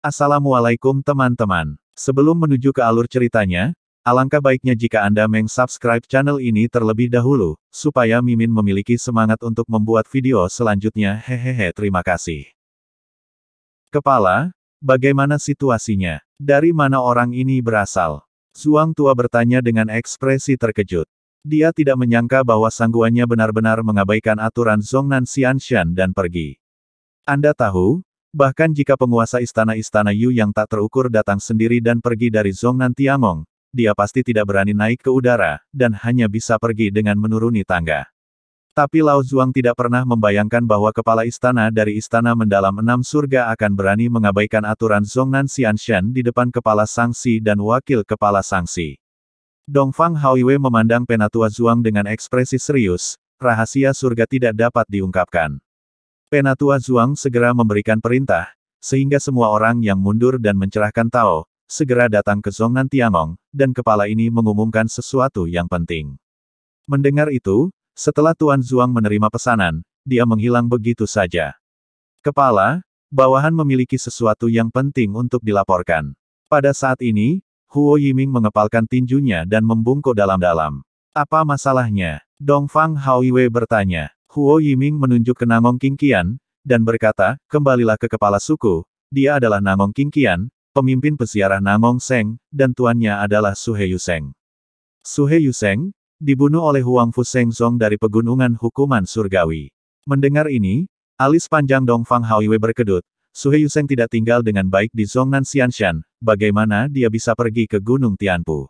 Assalamualaikum teman-teman. Sebelum menuju ke alur ceritanya, alangkah baiknya jika Anda meng-subscribe channel ini terlebih dahulu, supaya Mimin memiliki semangat untuk membuat video selanjutnya. Hehehe, terima kasih. Kepala, bagaimana situasinya? Dari mana orang ini berasal? Zuang tua bertanya dengan ekspresi terkejut. Dia tidak menyangka bahwa sangguannya benar-benar mengabaikan aturan Zhongnan Xianshan dan pergi. Anda tahu, bahkan jika penguasa istana-istana Yu yang tak terukur datang sendiri dan pergi dari Zhongnan Tiangong, dia pasti tidak berani naik ke udara, dan hanya bisa pergi dengan menuruni tangga. Tapi Lao Zuang tidak pernah membayangkan bahwa kepala istana dari istana mendalam 6 surga akan berani mengabaikan aturan Zhongnan Xianshan di depan kepala Sangsi dan wakil kepala Sangsi. Dongfang Haoiwei memandang Penatua Zuang dengan ekspresi serius, rahasia surga tidak dapat diungkapkan. Penatua Zuang segera memberikan perintah, sehingga semua orang yang mundur dan mencerahkan Tao, segera datang ke Zhongnan Tiangong, dan kepala ini mengumumkan sesuatu yang penting. Mendengar itu, setelah Tuan Zuang menerima pesanan, dia menghilang begitu saja. Kepala, bawahan memiliki sesuatu yang penting untuk dilaporkan. Pada saat ini, Huo Yiming mengepalkan tinjunya dan membungkuk dalam-dalam. Apa masalahnya? Dongfang Haoiwei bertanya. Huo Yiming menunjuk ke Nangong Qingqian, dan berkata, kembalilah ke kepala suku, dia adalah Nangong Qingqian, pemimpin peziarah Nangong Seng, dan tuannya adalah Su He Yuseng. Su He Yuseng, dibunuh oleh Huang Fu Sengzong dari pegunungan hukuman surgawi. Mendengar ini, alis panjang Dongfang Haoiwei berkedut, Su He Yuseng tidak tinggal dengan baik di Zhongnan Xianshan, bagaimana dia bisa pergi ke Gunung Tianpu?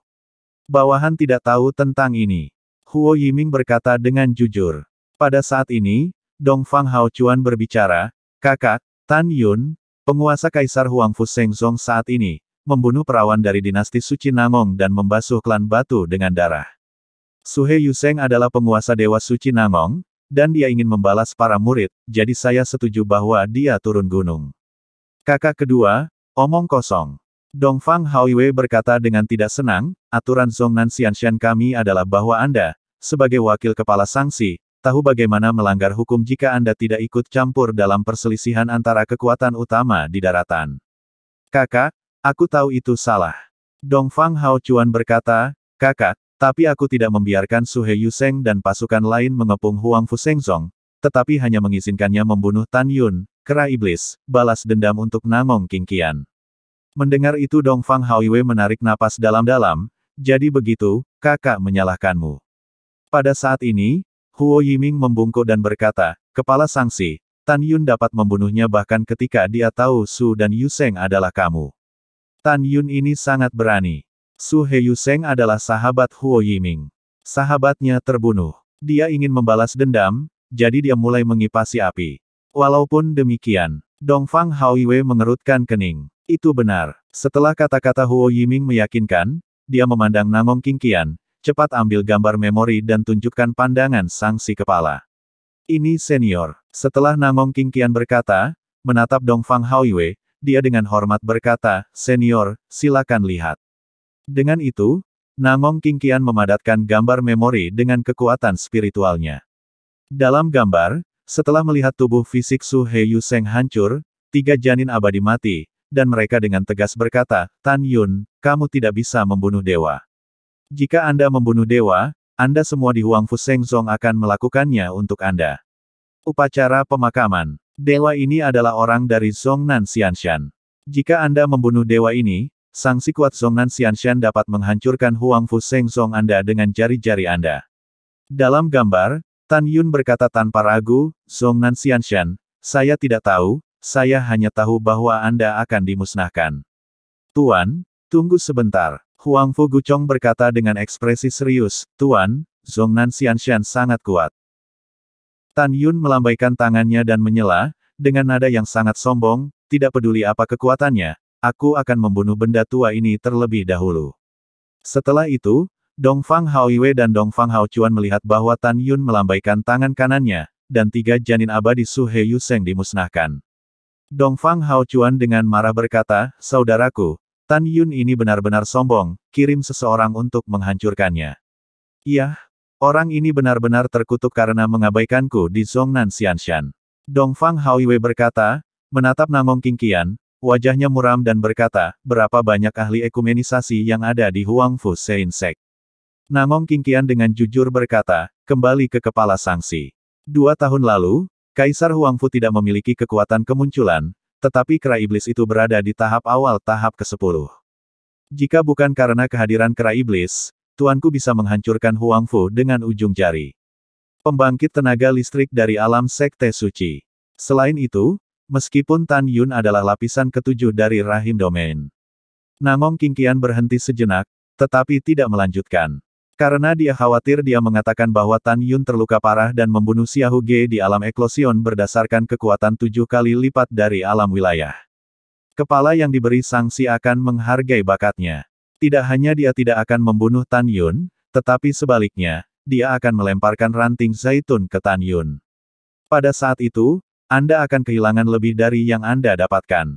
Bawahan tidak tahu tentang ini. Huo Yiming berkata dengan jujur. Pada saat ini, Dongfang Haochuan berbicara, kakak, Tan Yun, penguasa Kaisar Huang Fu Sengzong saat ini, membunuh perawan dari dinasti Suci Nangong dan membasuh klan batu dengan darah. Su He Yuseng adalah penguasa Dewa Suci Nangong, dan dia ingin membalas para murid, jadi saya setuju bahwa dia turun gunung. Kakak kedua, omong kosong. Dongfang Haoiwei berkata dengan tidak senang, aturan Zhongnan Xianshan kami adalah bahwa Anda, sebagai wakil kepala Sangsi, tahu bagaimana melanggar hukum jika Anda tidak ikut campur dalam perselisihan antara kekuatan utama di daratan. Kakak, aku tahu itu salah. Dongfang Haochuan berkata, kakak, tapi aku tidak membiarkan Su He Yuseng dan pasukan lain mengepung Huang Fu Sengzong, tetapi hanya mengizinkannya membunuh Tan Yun, kera iblis, balas dendam untuk Nangong Qingqian. Mendengar itu Dongfang Haoiwei menarik napas dalam-dalam, jadi begitu, kakak menyalahkanmu. Pada saat ini, Huo Yiming membungkuk dan berkata, kepala Sangsi, Tan Yun dapat membunuhnya bahkan ketika dia tahu Su dan Yuseng adalah kamu. Tan Yun ini sangat berani. Su He Yuseng adalah sahabat Huo Yiming. Sahabatnya terbunuh. Dia ingin membalas dendam, jadi dia mulai mengipasi api. Walaupun demikian, Dongfang Haoiwei mengerutkan kening. Itu benar. Setelah kata-kata Huo Yiming meyakinkan, dia memandang Nangong Qingqian. Cepat ambil gambar memori dan tunjukkan pandangan Sangsi kepala. Ini senior. Setelah Nangong Qingqian berkata, menatap Dongfang Haoiwei, dia dengan hormat berkata, senior, silakan lihat. Dengan itu, Nangong Qingqian memadatkan gambar memori dengan kekuatan spiritualnya. Dalam gambar, setelah melihat tubuh fisik Su He Yuseng hancur, 3 janin abadi mati, dan mereka dengan tegas berkata, Tan Yun, kamu tidak bisa membunuh dewa. Jika Anda membunuh dewa, Anda semua di Huang Fu Sengzong akan melakukannya untuk Anda. Upacara pemakaman. Dewa ini adalah orang dari Zhongnan Xianshan. Jika Anda membunuh dewa ini, Sangsi kuat Zhongnan Xianshan dapat menghancurkan Huang Fu Sengzong Anda dengan jari-jari Anda. Dalam gambar, Tan Yun berkata tanpa ragu, Zhongnan Xianshan, saya tidak tahu, saya hanya tahu bahwa Anda akan dimusnahkan. Tuan, tunggu sebentar. Huang Fu Guchong berkata dengan ekspresi serius, Tuan, Zhongnan Xianshan sangat kuat. Tan Yun melambaikan tangannya dan menyela, dengan nada yang sangat sombong, tidak peduli apa kekuatannya, aku akan membunuh benda tua ini terlebih dahulu. Setelah itu, Dongfang Haoiwei dan Dongfang Haochuan melihat bahwa Tan Yun melambaikan tangan kanannya, dan 3 janin abadi Su He Yuseng dimusnahkan. Dongfang Haochuan dengan marah berkata, saudaraku, Tan Yun ini benar-benar sombong, kirim seseorang untuk menghancurkannya. Iya, orang ini benar-benar terkutuk karena mengabaikanku di Zhongnan Xianshan. Dongfang Haoiwei berkata, menatap Nangong Qingqian, wajahnya muram dan berkata, berapa banyak ahli ekumenisasi yang ada di Huangfu Sein Sect. Nangong Qingqian dengan jujur berkata, kembali ke kepala Sangsi. 2 tahun lalu, Kaisar Huangfu tidak memiliki kekuatan kemunculan, tetapi kera iblis itu berada di tahap awal tahap ke-10. Jika bukan karena kehadiran kera iblis, tuanku bisa menghancurkan Huangfu dengan ujung jari. Pembangkit tenaga listrik dari alam Sekte Suci. Selain itu, meskipun Tan Yun adalah lapisan ke-7 dari rahim domain. Nangong Qingqian berhenti sejenak, tetapi tidak melanjutkan. Karena dia khawatir dia mengatakan bahwa Tan Yun terluka parah dan membunuh Xiahou Ge di alam eklosion berdasarkan kekuatan 7 kali lipat dari alam wilayah. Kepala yang diberi sanksi akan menghargai bakatnya. Tidak hanya dia tidak akan membunuh Tan Yun, tetapi sebaliknya, dia akan melemparkan ranting zaitun ke Tan Yun. Pada saat itu, Anda akan kehilangan lebih dari yang Anda dapatkan.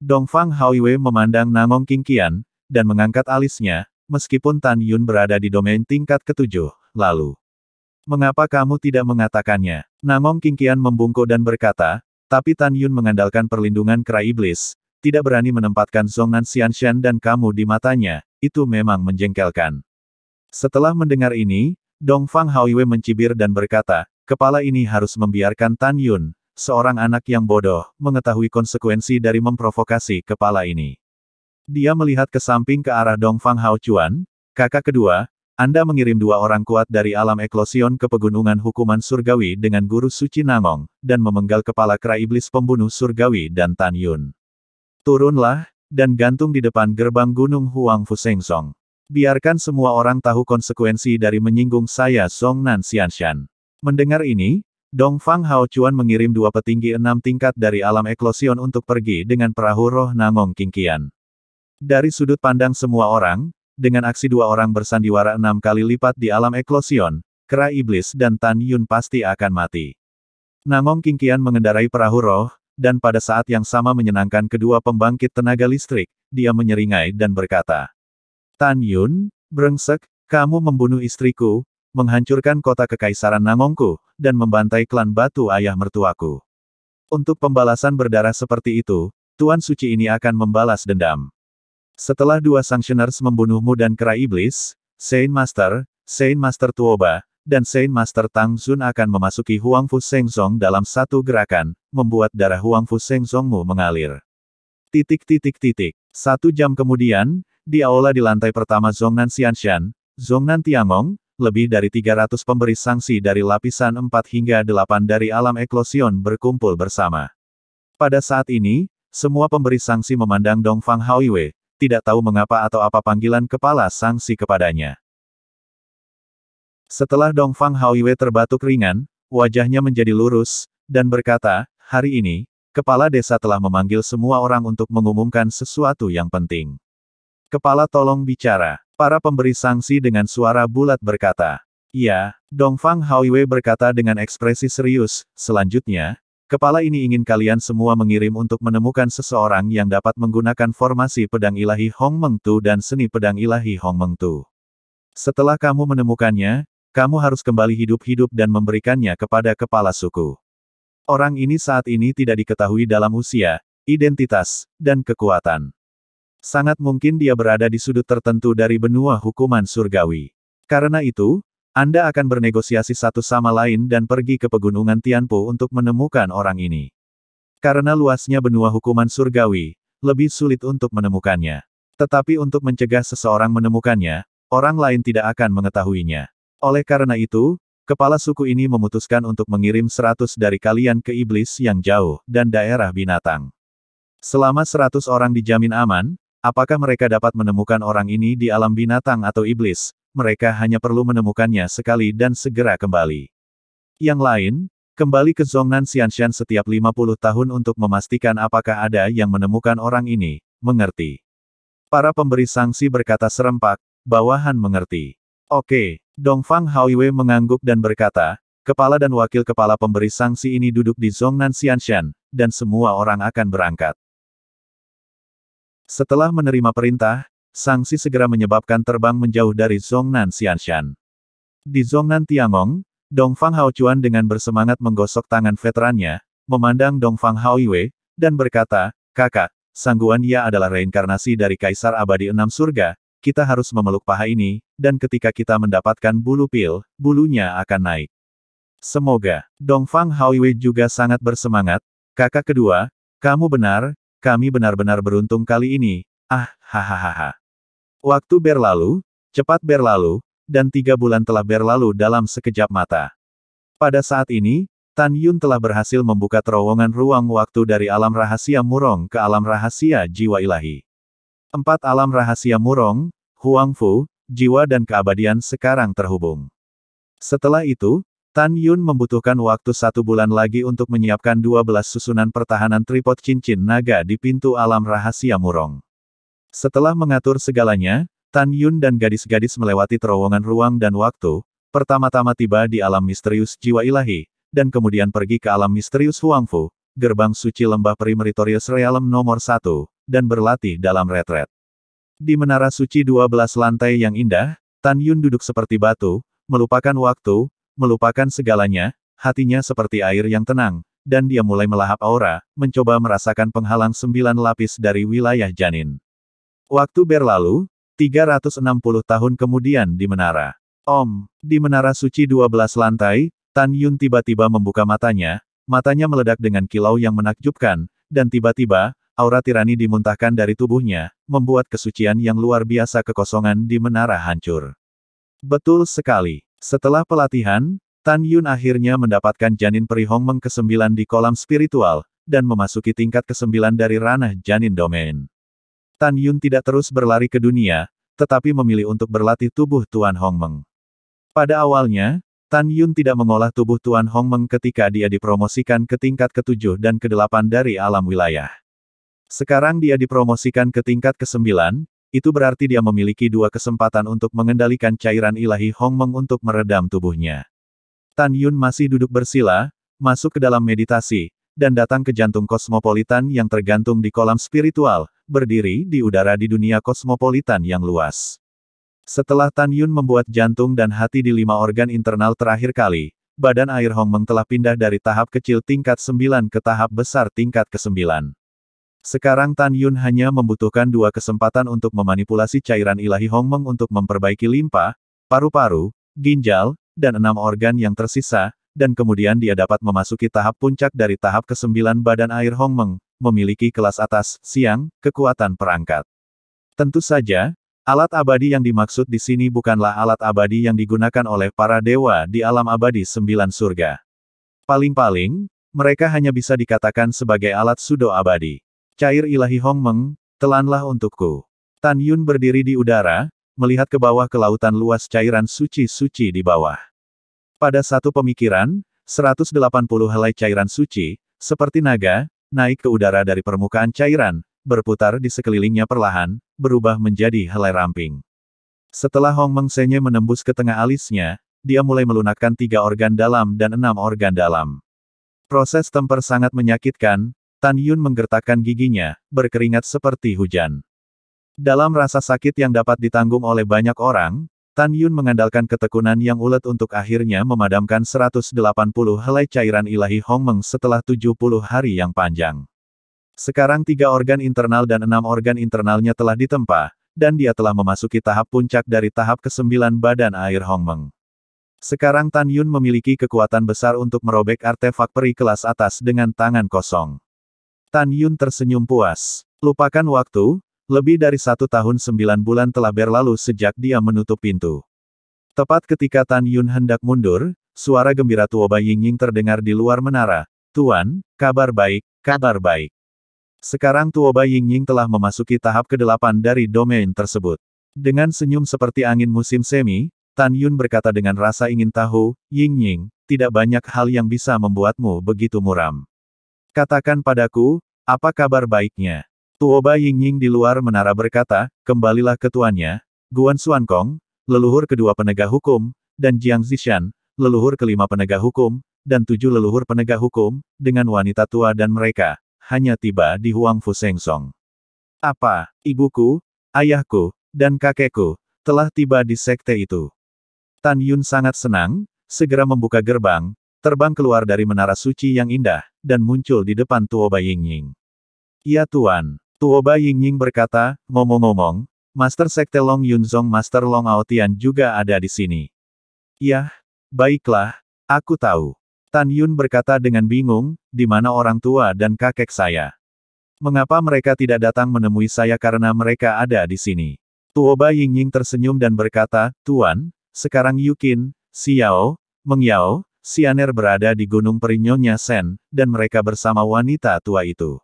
Dongfang Haoiwei memandang Nangong Qingqian, dan mengangkat alisnya, meskipun Tan Yun berada di domain tingkat ke-7, lalu. Mengapa kamu tidak mengatakannya? Nangong Qingqian membungkuk dan berkata, tapi Tan Yun mengandalkan perlindungan kera iblis, tidak berani menempatkan Zhongnan Xianshan dan kamu di matanya, itu memang menjengkelkan. Setelah mendengar ini, Dongfang Haoiwei mencibir dan berkata, kepala ini harus membiarkan Tan Yun, seorang anak yang bodoh, mengetahui konsekuensi dari memprovokasi kepala ini. Dia melihat ke samping ke arah Dongfang Haochuan, kakak kedua, Anda mengirim 2 orang kuat dari alam eklosion ke pegunungan hukuman surgawi dengan guru suci Nangong, dan memenggal kepala kera iblis pembunuh surgawi dan Tan Yun. Turunlah, dan gantung di depan gerbang gunung Huangfu Sengsong. Biarkan semua orang tahu konsekuensi dari menyinggung saya Zhongnan Xianshan. Mendengar ini, Dongfang Haochuan mengirim 2 petinggi 6 tingkat dari alam eklosion untuk pergi dengan perahu roh Nangong Qingqian. Dari sudut pandang semua orang, dengan aksi 2 orang bersandiwara 6 kali lipat di alam eklosion, kera iblis dan Tan Yun pasti akan mati. Nangong Qingqian mengendarai perahu roh, dan pada saat yang sama menyenangkan kedua pembangkit tenaga listrik, dia menyeringai dan berkata, Tan Yun, brengsek, kamu membunuh istriku, menghancurkan kota kekaisaran Nangongku, dan membantai klan batu ayah mertuaku. Untuk pembalasan berdarah seperti itu, Tuan Suci ini akan membalas dendam. Setelah 2 Sanctioners membunuhmu dan kera iblis, Saint Master Tuoba, dan Saint Master Tang Zun akan memasuki Huangfu Sengsong dalam satu gerakan, membuat darah Huangfu Sengsongmu mengalir. 1 jam kemudian, di aula di lantai pertama Zhongnan Xianshan, Zhongnan Tiangong, lebih dari 300 pemberi sanksi dari lapisan 4 hingga 8 dari alam eklosion berkumpul bersama. Pada saat ini, semua pemberi sanksi memandang Dongfang Haoiwei, tidak tahu mengapa atau apa panggilan kepala sanksi kepadanya. Setelah Dongfang Haoiwei terbatuk ringan, wajahnya menjadi lurus, dan berkata, hari ini, kepala desa telah memanggil semua orang untuk mengumumkan sesuatu yang penting. Kepala tolong bicara. Para pemberi sanksi dengan suara bulat berkata, iya, Dongfang Haoiwei berkata dengan ekspresi serius, selanjutnya, kepala ini ingin kalian semua mengirim untuk menemukan seseorang yang dapat menggunakan formasi pedang ilahi Hong Meng Tu dan seni pedang ilahi Hong Meng Tu. Setelah kamu menemukannya, kamu harus kembali hidup-hidup dan memberikannya kepada kepala suku. Orang ini saat ini tidak diketahui dalam usia, identitas, dan kekuatan. Sangat mungkin dia berada di sudut tertentu dari benua hukuman surgawi. Karena itu, Anda akan bernegosiasi satu sama lain dan pergi ke pegunungan Tianpu untuk menemukan orang ini. Karena luasnya benua hukuman surgawi, lebih sulit untuk menemukannya. Tetapi untuk mencegah seseorang menemukannya, orang lain tidak akan mengetahuinya. Oleh karena itu, kepala suku ini memutuskan untuk mengirim 100 dari kalian ke iblis yang jauh, dan daerah binatang. Selama 100 orang dijamin aman, apakah mereka dapat menemukan orang ini di alam binatang atau iblis? Mereka hanya perlu menemukannya sekali dan segera kembali. Yang lain, kembali ke Zhongnan Xianshan setiap 50 tahun untuk memastikan apakah ada yang menemukan orang ini, mengerti? Para pemberi sanksi berkata serempak, bawahan mengerti. Oke, Dongfang Haoiwei mengangguk dan berkata, kepala dan wakil kepala pemberi sanksi ini duduk di Zhongnan Xianshan, dan semua orang akan berangkat. Setelah menerima perintah, sanksi segera menyebabkan terbang menjauh dari Zhongnan Xianshan. Di Zhongnan Tiangong, Dongfang Haochuan dengan bersemangat menggosok tangan veterannya, memandang Dongfang Haoiwei, dan berkata, kakak, Sangguan Ia adalah reinkarnasi dari Kaisar Abadi Enam Surga, kita harus memeluk paha ini, dan ketika kita mendapatkan bulu pil, bulunya akan naik. Semoga. Dongfang Haoiwei juga sangat bersemangat, kakak kedua, kamu benar, kami benar-benar beruntung kali ini, hahaha. Waktu berlalu, cepat berlalu, dan 3 bulan telah berlalu dalam sekejap mata. Pada saat ini, Tan Yun telah berhasil membuka terowongan ruang waktu dari alam rahasia Murong ke alam rahasia jiwa ilahi. 4 alam rahasia Murong, Huangfu, jiwa dan keabadian sekarang terhubung. Setelah itu, Tan Yun membutuhkan waktu 1 bulan lagi untuk menyiapkan 12 susunan pertahanan tripod cincin naga di pintu alam rahasia Murong. Setelah mengatur segalanya, Tan Yun dan gadis-gadis melewati terowongan ruang dan waktu, pertama-tama tiba di alam misterius jiwa ilahi, dan kemudian pergi ke alam misterius Huangfu, gerbang suci lembah peri Meritorious Realm nomor 1, dan berlatih dalam retret. Di menara suci 12 lantai yang indah, Tan Yun duduk seperti batu, melupakan waktu, melupakan segalanya, hatinya seperti air yang tenang, dan dia mulai melahap aura, mencoba merasakan penghalang 9 lapis dari wilayah janin. Waktu berlalu, 360 tahun kemudian di menara. Di menara suci 12 lantai, Tan Yun tiba-tiba membuka matanya meledak dengan kilau yang menakjubkan, dan tiba-tiba, aura tirani dimuntahkan dari tubuhnya, membuat kesucian yang luar biasa kekosongan di menara hancur. Betul sekali. Setelah pelatihan, Tan Yun akhirnya mendapatkan janin peri Hongmeng ke-9 di kolam spiritual, dan memasuki tingkat ke-9 dari ranah janin domain. Tan Yun tidak terus berlari ke dunia, tetapi memilih untuk berlatih tubuh Tuan Hongmeng. Pada awalnya, Tan Yun tidak mengolah tubuh Tuan Hongmeng ketika dia dipromosikan ke tingkat ke-7 dan ke-8 dari alam wilayah. Sekarang dia dipromosikan ke tingkat ke-9, itu berarti dia memiliki 2 kesempatan untuk mengendalikan cairan ilahi Hongmeng untuk meredam tubuhnya. Tan Yun masih duduk bersila, masuk ke dalam meditasi, dan datang ke jantung kosmopolitan yang tergantung di kolam spiritual, berdiri di udara di dunia kosmopolitan yang luas. Setelah Tan Yun membuat jantung dan hati di 5 organ internal terakhir kali, badan air Hongmeng telah pindah dari tahap kecil tingkat 9 ke tahap besar tingkat ke-9. Sekarang Tan Yun hanya membutuhkan 2 kesempatan untuk memanipulasi cairan ilahi Hongmeng untuk memperbaiki limpa, paru-paru, ginjal, dan 6 organ yang tersisa, dan kemudian dia dapat memasuki tahap puncak dari tahap ke-9 badan air Hongmeng, memiliki kelas atas, siang, kekuatan perangkat. Tentu saja, alat abadi yang dimaksud di sini bukanlah alat abadi yang digunakan oleh para dewa di alam abadi 9 surga. Paling-paling, mereka hanya bisa dikatakan sebagai alat pseudo abadi. Cair ilahi Hongmeng, telanlah untukku. Tan Yun berdiri di udara, melihat ke bawah ke lautan luas cairan suci-suci di bawah. Pada satu pemikiran, 180 helai cairan suci, seperti naga, naik ke udara dari permukaan cairan, berputar di sekelilingnya perlahan, berubah menjadi helai ramping. Setelah Hongmeng Senye menembus ke tengah alisnya, dia mulai melunakkan 3 organ dalam dan 6 organ dalam. Proses temper sangat menyakitkan, Tan Yun menggertakkan giginya, berkeringat seperti hujan. Dalam rasa sakit yang dapat ditanggung oleh banyak orang, Tan Yun mengandalkan ketekunan yang ulet untuk akhirnya memadamkan 180 helai cairan ilahi Hongmeng setelah 70 hari yang panjang. Sekarang 3 organ internal dan 6 organ internalnya telah ditempa, dan dia telah memasuki tahap puncak dari tahap ke-9 badan air Hongmeng. Sekarang Tan Yun memiliki kekuatan besar untuk merobek artefak peri kelas atas dengan tangan kosong. Tan Yun tersenyum puas. Lupakan waktu, lebih dari 1 tahun 9 bulan telah berlalu sejak dia menutup pintu. Tepat ketika Tan Yun hendak mundur, suara gembira Tuoba Yingying terdengar di luar menara. Tuan, kabar baik, kabar baik. Sekarang Tuoba Yingying telah memasuki tahap ke-8 dari domain tersebut. Dengan senyum seperti angin musim semi, Tan Yun berkata dengan rasa ingin tahu, Yingying, tidak banyak hal yang bisa membuatmu begitu muram. Katakan padaku, apa kabar baiknya? Tuoba Yingying di luar menara berkata, kembalilah ke tuannya, Guan Xuankong, leluhur kedua penegak hukum, dan Jiang Zishan, leluhur kelima penegak hukum, dan 7 leluhur penegak hukum, dengan wanita tua dan mereka, hanya tiba di Huangfu Sengsong. Apa, ibuku, ayahku, dan kakekku, telah tiba di sekte itu. Tan Yun sangat senang, segera membuka gerbang, terbang keluar dari menara suci yang indah, dan muncul di depan Tuoba Yingying. Ya Tuan. Tuoba Yingying berkata, ngomong-ngomong, Master Sekte Long Yunzong Master Long Aotian juga ada di sini. Yah, baiklah, aku tahu. Tan Yun berkata dengan bingung, di mana orang tua dan kakek saya? Mengapa mereka tidak datang menemui saya karena mereka ada di sini? Tuoba Yingying tersenyum dan berkata, Tuan, sekarang Yukin, Xiao, Meng Yao, Xianer berada di Gunung Perinyonya Sen, dan mereka bersama wanita tua itu.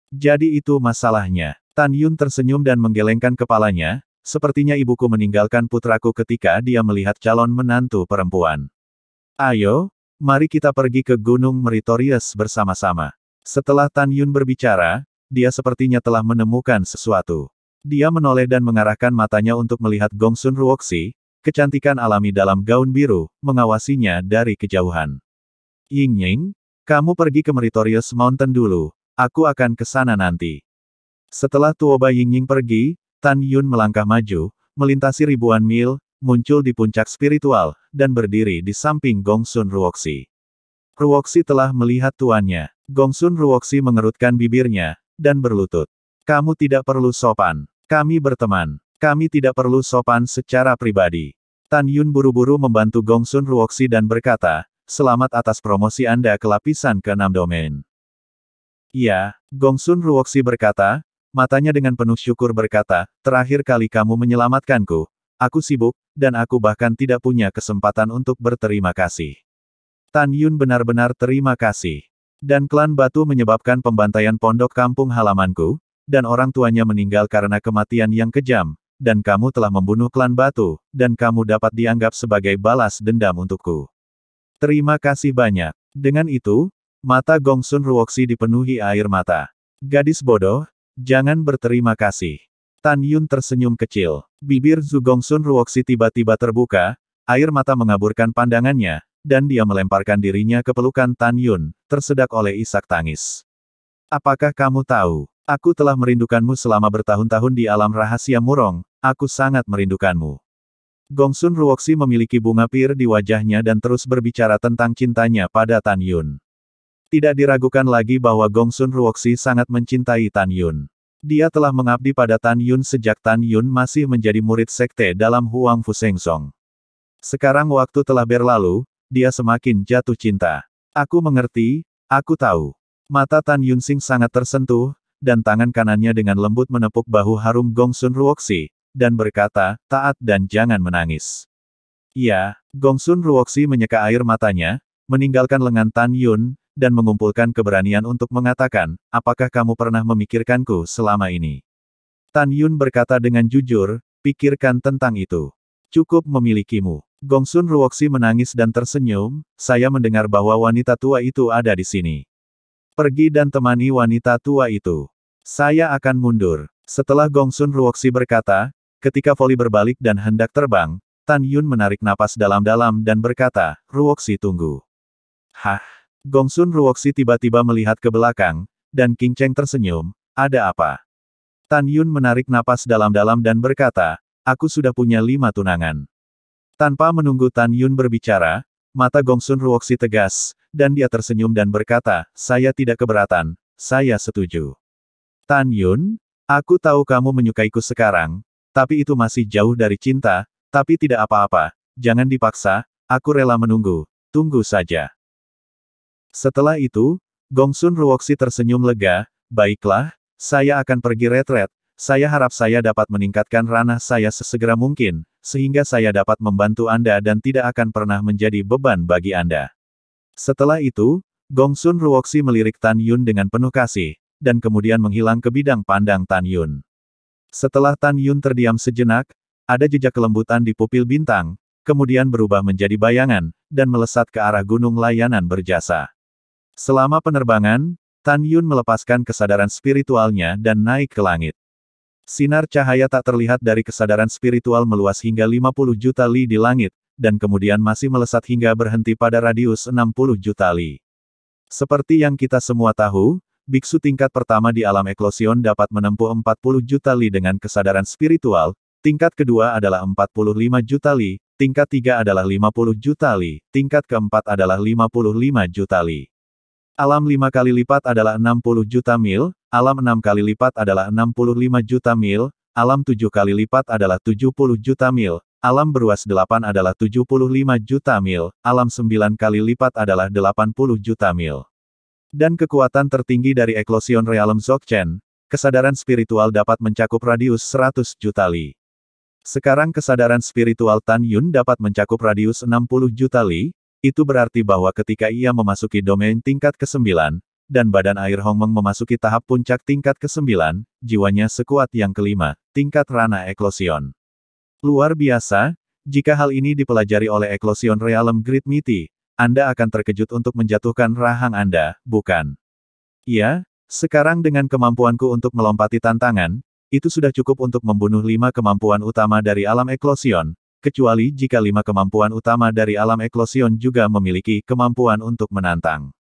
Jadi itu masalahnya. Tan Yun tersenyum dan menggelengkan kepalanya, sepertinya ibuku meninggalkan putraku ketika dia melihat calon menantu perempuan. Ayo, mari kita pergi ke Gunung Meritorious bersama-sama. Setelah Tan Yun berbicara, dia sepertinya telah menemukan sesuatu. Dia menoleh dan mengarahkan matanya untuk melihat Gongsun Ruoxi, kecantikan alami dalam gaun biru, mengawasinya dari kejauhan. Yingying, kamu pergi ke Meritorious Mountain dulu. Aku akan ke sana nanti. Setelah Tuoba Yingying pergi, Tan Yun melangkah maju, melintasi ribuan mil, muncul di puncak spiritual, dan berdiri di samping Gongsun Ruoxi. Ruoxi telah melihat tuannya. Gongsun Ruoxi mengerutkan bibirnya, dan berlutut. Kamu tidak perlu sopan. Kami berteman. Kami tidak perlu sopan secara pribadi. Tan Yun buru-buru membantu Gongsun Ruoxi dan berkata, selamat atas promosi Anda ke lapisan ke-6 domain. Iya, Gongsun Ruoxi berkata, matanya dengan penuh syukur berkata, terakhir kali kamu menyelamatkanku, aku sibuk, dan aku bahkan tidak punya kesempatan untuk berterima kasih. Tan Yun benar-benar terima kasih. Dan klan batu menyebabkan pembantaian pondok kampung halamanku, dan orang tuanya meninggal karena kematian yang kejam, dan kamu telah membunuh klan batu, dan kamu dapat dianggap sebagai balas dendam untukku. Terima kasih banyak. Dengan itu, mata Gongsun Ruoxi dipenuhi air mata. Gadis bodoh, jangan berterima kasih. Tan Yun tersenyum kecil. Bibir Zhu Gongsun Ruoxi tiba-tiba terbuka, air mata mengaburkan pandangannya, dan dia melemparkan dirinya ke pelukan Tan Yun, tersedak oleh isak tangis. Apakah kamu tahu? Aku telah merindukanmu selama bertahun-tahun di alam rahasia Murong, aku sangat merindukanmu. Gongsun Ruoxi memiliki bunga pir di wajahnya dan terus berbicara tentang cintanya pada Tan Yun. Tidak diragukan lagi bahwa Gongsun Ruoxi sangat mencintai Tan Yun. Dia telah mengabdi pada Tan Yun sejak Tan Yun masih menjadi murid sekte dalam Huang Fusengsong. Sekarang waktu telah berlalu, dia semakin jatuh cinta. Aku mengerti, aku tahu. Mata Tan Yunsing sangat tersentuh, dan tangan kanannya dengan lembut menepuk bahu harum Gongsun Ruoxi, dan berkata, taat dan jangan menangis. Iya, Gongsun Ruoxi menyeka air matanya, meninggalkan lengan Tan Yun, dan mengumpulkan keberanian untuk mengatakan, apakah kamu pernah memikirkanku selama ini? Tan Yun berkata dengan jujur, pikirkan tentang itu. Cukup memilikimu. Gongsun Ruoxi menangis dan tersenyum, saya mendengar bahwa wanita tua itu ada di sini. Pergi dan temani wanita tua itu. Saya akan mundur. Setelah Gongsun Ruoxi berkata, ketika voli berbalik dan hendak terbang, Tan Yun menarik napas dalam-dalam dan berkata, Ruoxi tunggu. Hah? Gongsun Ruoxi tiba-tiba melihat ke belakang, dan King Cheng tersenyum, ada apa? Tan Yun menarik napas dalam-dalam dan berkata, aku sudah punya 5 tunangan. Tanpa menunggu Tan Yun berbicara, mata Gongsun Ruoxi tegas, dan dia tersenyum dan berkata, saya tidak keberatan, saya setuju. Tan Yun, aku tahu kamu menyukaiku sekarang, tapi itu masih jauh dari cinta, tapi tidak apa-apa, jangan dipaksa, aku rela menunggu, tunggu saja. Setelah itu, Gongsun Ruoxi tersenyum lega, baiklah, saya akan pergi retret, saya harap saya dapat meningkatkan ranah saya sesegera mungkin, sehingga saya dapat membantu Anda dan tidak akan pernah menjadi beban bagi Anda. Setelah itu, Gongsun Ruoxi melirik Tan Yun dengan penuh kasih, dan kemudian menghilang ke bidang pandang Tan Yun. Setelah Tan Yun terdiam sejenak, ada jejak kelembutan di pupil bintang, kemudian berubah menjadi bayangan, dan melesat ke arah gunung layanan berjasa. Selama penerbangan, Tan Yun melepaskan kesadaran spiritualnya dan naik ke langit. Sinar cahaya tak terlihat dari kesadaran spiritual meluas hingga 50 juta li di langit, dan kemudian masih melesat hingga berhenti pada radius 60 juta li. Seperti yang kita semua tahu, biksu tingkat pertama di alam eklosion dapat menempuh 40 juta li dengan kesadaran spiritual, tingkat kedua adalah 45 juta li, tingkat tiga adalah 50 juta li, tingkat keempat adalah 55 juta li. Alam 5 kali lipat adalah 60 juta mil, alam 6 kali lipat adalah 65 juta mil, alam 7 kali lipat adalah 70 juta mil, alam beruas 8 adalah 75 juta mil, alam 9 kali lipat adalah 80 juta mil. Dan kekuatan tertinggi dari Eklosion Realm Dzogchen, kesadaran spiritual dapat mencakup radius 100 juta li. Sekarang kesadaran spiritual Tan Yun dapat mencakup radius 60 juta li, itu berarti bahwa ketika ia memasuki domain tingkat ke-9, dan badan air Hongmeng memasuki tahap puncak tingkat ke-9, jiwanya sekuat yang kelima, tingkat Rana Eklosion. Luar biasa, jika hal ini dipelajari oleh Eklosion Realm Great Mighty, Anda akan terkejut untuk menjatuhkan rahang Anda, bukan? Ya, sekarang dengan kemampuanku untuk melompati tantangan, itu sudah cukup untuk membunuh 5 kemampuan utama dari alam Eklosion, kecuali jika 5 kemampuan utama dari alam Eklosion juga memiliki kemampuan untuk menantang.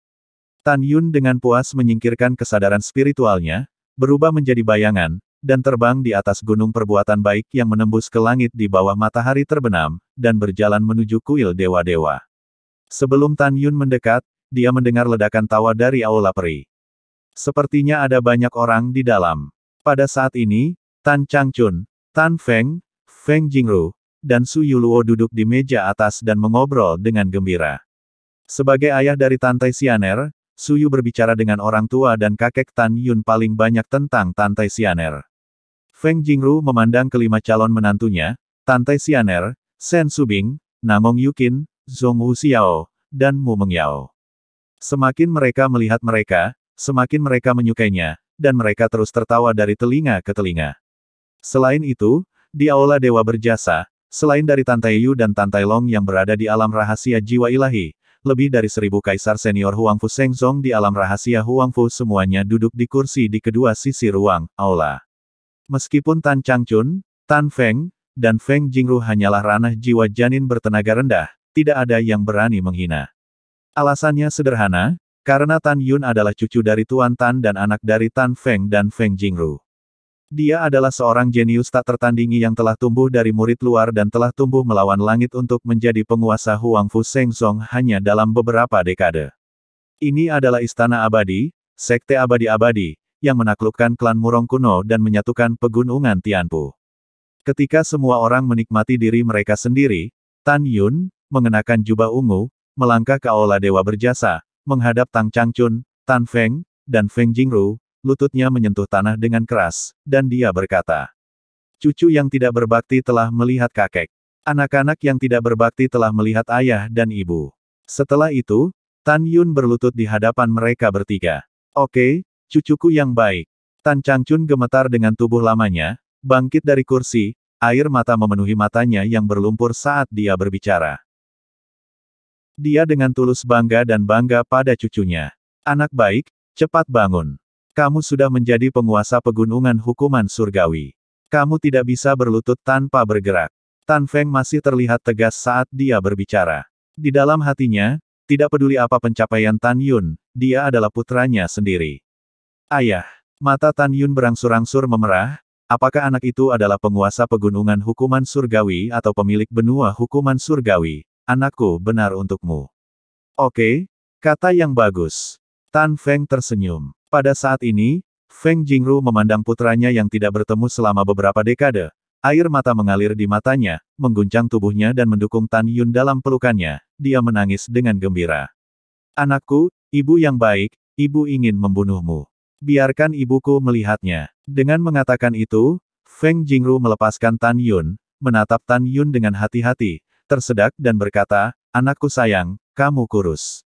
Tan Yun dengan puas menyingkirkan kesadaran spiritualnya, berubah menjadi bayangan, dan terbang di atas gunung perbuatan baik yang menembus ke langit di bawah matahari terbenam, dan berjalan menuju kuil dewa-dewa. Sebelum Tan Yun mendekat, dia mendengar ledakan tawa dari aula peri. Sepertinya ada banyak orang di dalam. Pada saat ini, Tan Changchun, Tan Feng, Feng Jingru, dan Su Yuluo duduk di meja atas dan mengobrol dengan gembira. Sebagai ayah dari Tantai Xianer, Su Yu berbicara dengan orang tua dan kakek Tan Yun paling banyak tentang Tantai Xianer. Feng Jingru memandang kelima calon menantunya, Tantai Xianer, Shen Subing, Namong Yukin, Zhong Wuxiao, dan Mu Mengyao. Semakin mereka melihat mereka, semakin mereka menyukainya, dan mereka terus tertawa dari telinga ke telinga. Selain itu, di aula Dewa Berjasa, selain dari Tantai Yu dan Tantai Long yang berada di alam rahasia jiwa ilahi, lebih dari 1000 kaisar senior Huangfu Shengzong di alam rahasia Huangfu semuanya duduk di kursi di kedua sisi ruang, aula. Meskipun Tan Changchun, Tan Feng, dan Feng Jingru hanyalah ranah jiwa janin bertenaga rendah, tidak ada yang berani menghina. Alasannya sederhana, karena Tan Yun adalah cucu dari Tuan Tan dan anak dari Tan Feng dan Feng Jingru. Dia adalah seorang jenius tak tertandingi yang telah tumbuh dari murid luar dan telah tumbuh melawan langit untuk menjadi penguasa Huangfu Shengzong hanya dalam beberapa dekade. Ini adalah istana abadi, sekte abadi-abadi, yang menaklukkan klan Murong kuno dan menyatukan pegunungan Tianpu. Ketika semua orang menikmati diri mereka sendiri, Tan Yun, mengenakan jubah ungu, melangkah ke aula Dewa Berjasa, menghadap Tang Changchun, Tan Feng, dan Feng Jingru. Lututnya menyentuh tanah dengan keras, dan dia berkata, "Cucu yang tidak berbakti telah melihat kakek. Anak-anak yang tidak berbakti telah melihat ayah dan ibu." Setelah itu, Tan Yun berlutut di hadapan mereka bertiga. "Oke, cucuku yang baik." Tan Changchun gemetar dengan tubuh lamanya, bangkit dari kursi, air mata memenuhi matanya yang berlumpur saat dia berbicara. Dia dengan tulus bangga dan bangga pada cucunya. "Anak baik, cepat bangun. Kamu sudah menjadi penguasa pegunungan hukuman surgawi. Kamu tidak bisa berlutut tanpa bergerak." Tan Feng masih terlihat tegas saat dia berbicara. Di dalam hatinya, tidak peduli apa pencapaian Tan Yun, dia adalah putranya sendiri. "Ayah." Mata Tan Yun berangsur-angsur memerah, apakah anak itu adalah penguasa pegunungan hukuman surgawi atau pemilik benua hukuman surgawi? "Anakku benar untukmu." "Oke, kata yang bagus." Tan Feng tersenyum. Pada saat ini, Feng Jingru memandang putranya yang tidak bertemu selama beberapa dekade. Air mata mengalir di matanya, mengguncang tubuhnya dan mendukung Tan Yun dalam pelukannya. Dia menangis dengan gembira. "Anakku, ibu yang baik, ibu ingin membunuhmu. Biarkan ibuku melihatnya." Dengan mengatakan itu, Feng Jingru melepaskan Tan Yun, menatap Tan Yun dengan hati-hati, tersedak dan berkata, "Anakku sayang, kamu kurus.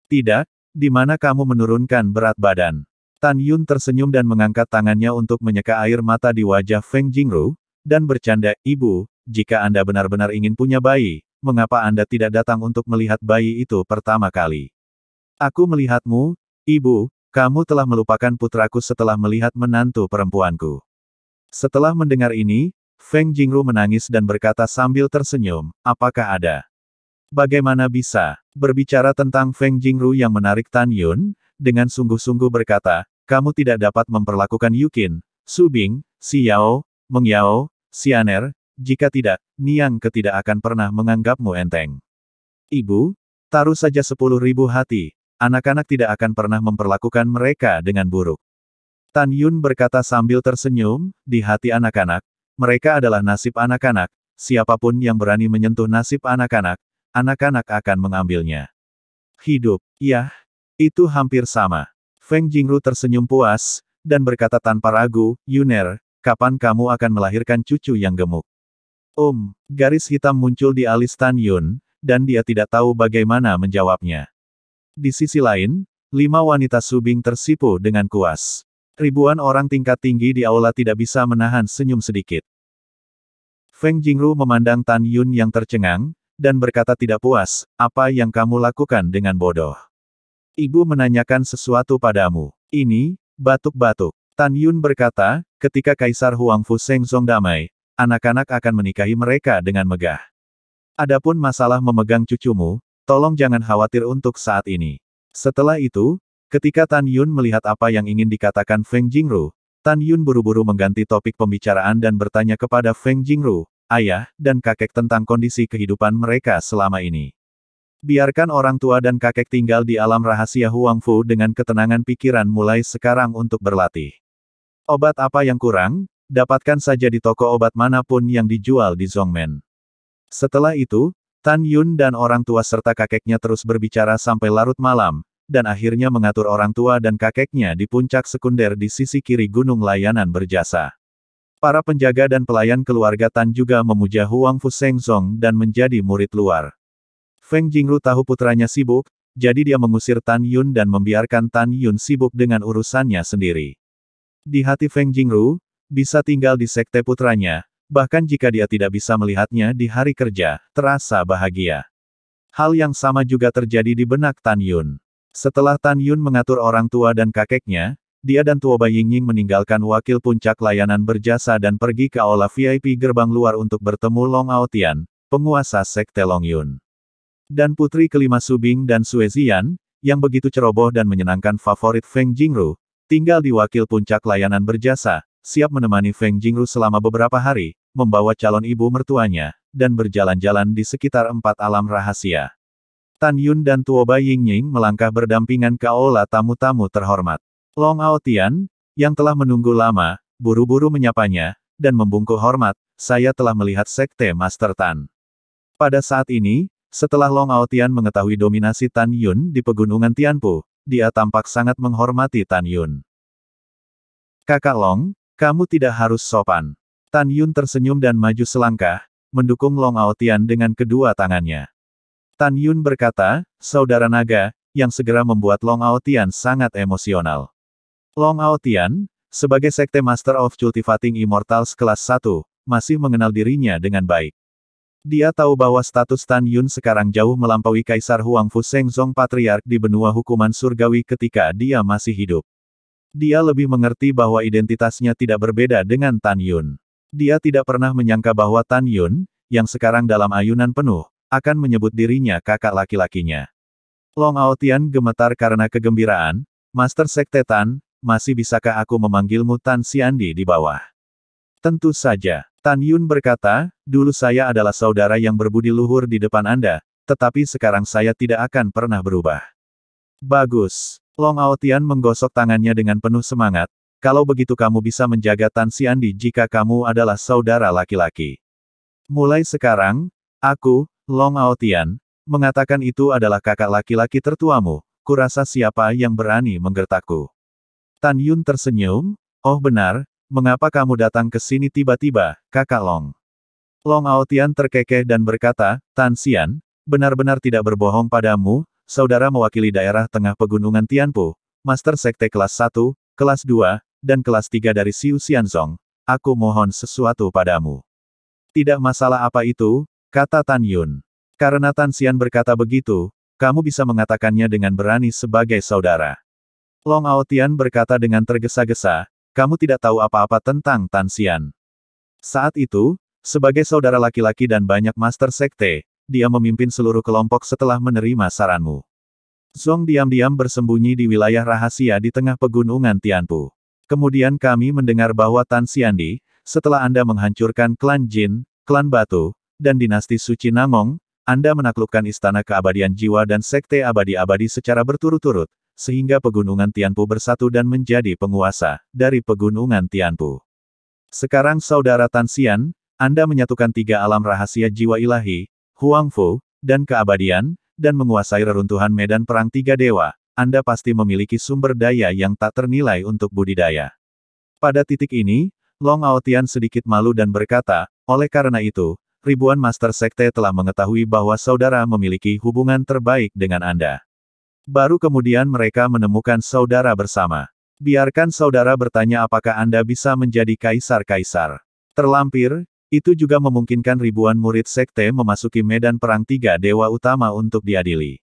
Tidak? Di mana kamu menurunkan berat badan?" Tan Yun tersenyum dan mengangkat tangannya untuk menyeka air mata di wajah Feng Jingru, dan bercanda, "Ibu, jika Anda benar-benar ingin punya bayi, mengapa Anda tidak datang untuk melihat bayi itu pertama kali? Aku melihatmu, Ibu, kamu telah melupakan putraku setelah melihat menantu perempuanku." Setelah mendengar ini, Feng Jingru menangis dan berkata sambil tersenyum, "Apakah ada?" Bagaimana bisa? Berbicara tentang Feng Jingru yang menarik Tan Yun, dengan sungguh-sungguh berkata, "Kamu tidak dapat memperlakukan Yukin, Subing, Xiao, Mengyao, Xianer, jika tidak, Niang Ke tidak akan pernah menganggapmu enteng. Ibu, taruh saja 10.000 hati, anak-anak tidak akan pernah memperlakukan mereka dengan buruk. Tan Yun berkata sambil tersenyum, di hati anak-anak, mereka adalah nasib anak-anak, siapapun yang berani menyentuh nasib anak-anak, anak-anak akan mengambilnya. Hidup, ya, itu hampir sama. Feng Jingru tersenyum puas, dan berkata tanpa ragu, Yuner, kapan kamu akan melahirkan cucu yang gemuk? Garis hitam muncul di alis Tan Yun, dan dia tidak tahu bagaimana menjawabnya. Di sisi lain, 5 wanita subing tersipu dengan kuas. Ribuan orang tingkat tinggi di aula tidak bisa menahan senyum sedikit. Feng Jingru memandang Tan Yun yang tercengang, dan berkata tidak puas, apa yang kamu lakukan dengan bodoh? Ibu menanyakan sesuatu padamu. Ini, batuk-batuk. Tan Yun berkata, ketika Kaisar Huangfu Shengzong damai, anak-anak akan menikahi mereka dengan megah. Adapun masalah memegang cucumu, tolong jangan khawatir untuk saat ini. Setelah itu, ketika Tan Yun melihat apa yang ingin dikatakan Feng Jingru, Tan Yun buru-buru mengganti topik pembicaraan dan bertanya kepada Feng Jingru, ayah dan kakek tentang kondisi kehidupan mereka selama ini. Biarkan orang tua dan kakek tinggal di alam rahasia Huangfu dengan ketenangan pikiran mulai sekarang untuk berlatih. Obat apa yang kurang? Dapatkan saja di toko obat manapun yang dijual di Zhongmen. Setelah itu, Tan Yun dan orang tua serta kakeknya terus berbicara sampai larut malam, dan akhirnya mengatur orang tua dan kakeknya di puncak sekunder di sisi kiri Gunung Layanan Berjasa. Para penjaga dan pelayan keluarga Tan juga memuja Huangfu Shengzong dan menjadi murid luar. Feng Jingru tahu putranya sibuk, jadi dia mengusir Tan Yun dan membiarkan Tan Yun sibuk dengan urusannya sendiri. Di hati Feng Jingru, bisa tinggal di sekte putranya, bahkan jika dia tidak bisa melihatnya di hari kerja, terasa bahagia. Hal yang sama juga terjadi di benak Tan Yun. Setelah Tan Yun mengatur orang tua dan kakeknya, dia dan Tuoba Yingying meninggalkan wakil puncak layanan berjasa dan pergi ke aula VIP gerbang luar untuk bertemu Long Aotian, penguasa sekte Long Yun. Dan putri kelima Subing dan Sue Ziyan, yang begitu ceroboh dan menyenangkan favorit Feng Jingru, tinggal di wakil puncak layanan berjasa, siap menemani Feng Jingru selama beberapa hari, membawa calon ibu mertuanya, dan berjalan-jalan di sekitar 4 alam rahasia. Tan Yun dan Tuoba Yingying melangkah berdampingan ke aula tamu-tamu terhormat. Long Aotian, yang telah menunggu lama, buru-buru menyapanya, dan membungkuk hormat, saya telah melihat sekte Master Tan. Pada saat ini, setelah Long Aotian mengetahui dominasi Tan Yun di pegunungan Tianpu, dia tampak sangat menghormati Tan Yun. Kakak Long, kamu tidak harus sopan. Tan Yun tersenyum dan maju selangkah, mendukung Long Aotian dengan kedua tangannya. Tan Yun berkata, saudara naga, yang segera membuat Long Aotian sangat emosional. Long Aotian, sebagai sekte Master of Cultivating Immortals kelas 1, masih mengenal dirinya dengan baik. Dia tahu bahwa status Tan Yun sekarang jauh melampaui Kaisar Huangfu Shengzong Patriark di benua hukuman surgawi ketika dia masih hidup. Dia lebih mengerti bahwa identitasnya tidak berbeda dengan Tan Yun. Dia tidak pernah menyangka bahwa Tan Yun, yang sekarang dalam ayunan penuh, akan menyebut dirinya kakak laki-lakinya. Long Aotian gemetar karena kegembiraan, Master Sekte Tan, masih bisakah aku memanggilmu Tan Xiandi di bawah? Tentu saja. Tan Yun berkata, dulu saya adalah saudara yang berbudi luhur di depan Anda, tetapi sekarang saya tidak akan pernah berubah. Bagus. Long Aotian menggosok tangannya dengan penuh semangat, kalau begitu kamu bisa menjaga Tan Xiandi jika kamu adalah saudara laki-laki. Mulai sekarang, aku, Long Aotian, mengatakan itu adalah kakak laki-laki tertuamu, kurasa siapa yang berani menggertakku. Tan Yun tersenyum, oh benar, mengapa kamu datang ke sini tiba-tiba, kakak Long? Long Aotian terkekeh dan berkata, Tan Xian, benar-benar tidak berbohong padamu, saudara mewakili daerah tengah pegunungan Tianpu, Master Sekte kelas 1, kelas 2, dan kelas 3 dari Xiu Xianzong, aku mohon sesuatu padamu. Tidak masalah apa itu, kata Tan Yun. Karena Tan Xian berkata begitu, kamu bisa mengatakannya dengan berani sebagai saudara. Long Aotian berkata dengan tergesa-gesa, kamu tidak tahu apa-apa tentang Tan Xian. Saat itu, sebagai saudara laki-laki dan banyak Master Sekte, dia memimpin seluruh kelompok setelah menerima saranmu. Zong diam-diam bersembunyi di wilayah rahasia di tengah pegunungan Tianpu. Kemudian kami mendengar bahwa Tan Xiandi, setelah Anda menghancurkan klan Jin, klan Batu, dan dinasti Suci Namong, Anda menaklukkan Istana Keabadian Jiwa dan Sekte Abadi-Abadi secara berturut-turut, sehingga Pegunungan Tianpu bersatu dan menjadi penguasa dari Pegunungan Tianpu. Sekarang Saudara Tan Xian, Anda menyatukan 3 alam rahasia jiwa ilahi, Huangfu, dan keabadian, dan menguasai reruntuhan medan perang 3 dewa. Anda pasti memiliki sumber daya yang tak ternilai untuk budidaya. Pada titik ini, Long Aotian sedikit malu dan berkata, oleh karena itu, ribuan Master Sekte telah mengetahui bahwa saudara memiliki hubungan terbaik dengan Anda. Baru kemudian mereka menemukan saudara bersama. Biarkan saudara bertanya apakah Anda bisa menjadi kaisar-kaisar. Terlampir, itu juga memungkinkan ribuan murid Sekte memasuki medan perang 3 dewa utama untuk diadili.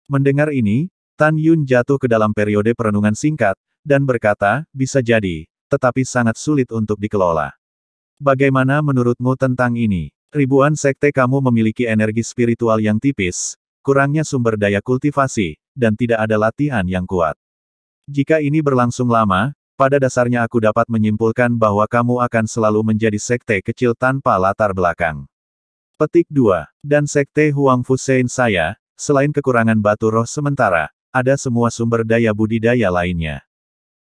Mendengar ini, Tan Yun jatuh ke dalam periode perenungan singkat, dan berkata, bisa jadi, tetapi sangat sulit untuk dikelola. Bagaimana menurutmu tentang ini? Ribuan sekte kamu memiliki energi spiritual yang tipis, kurangnya sumber daya kultivasi, dan tidak ada latihan yang kuat. Jika ini berlangsung lama, pada dasarnya aku dapat menyimpulkan bahwa kamu akan selalu menjadi sekte kecil tanpa latar belakang. Petik 2. Dan sekte Huangfu Shein saya, selain kekurangan batu roh sementara, ada semua sumber daya budidaya lainnya.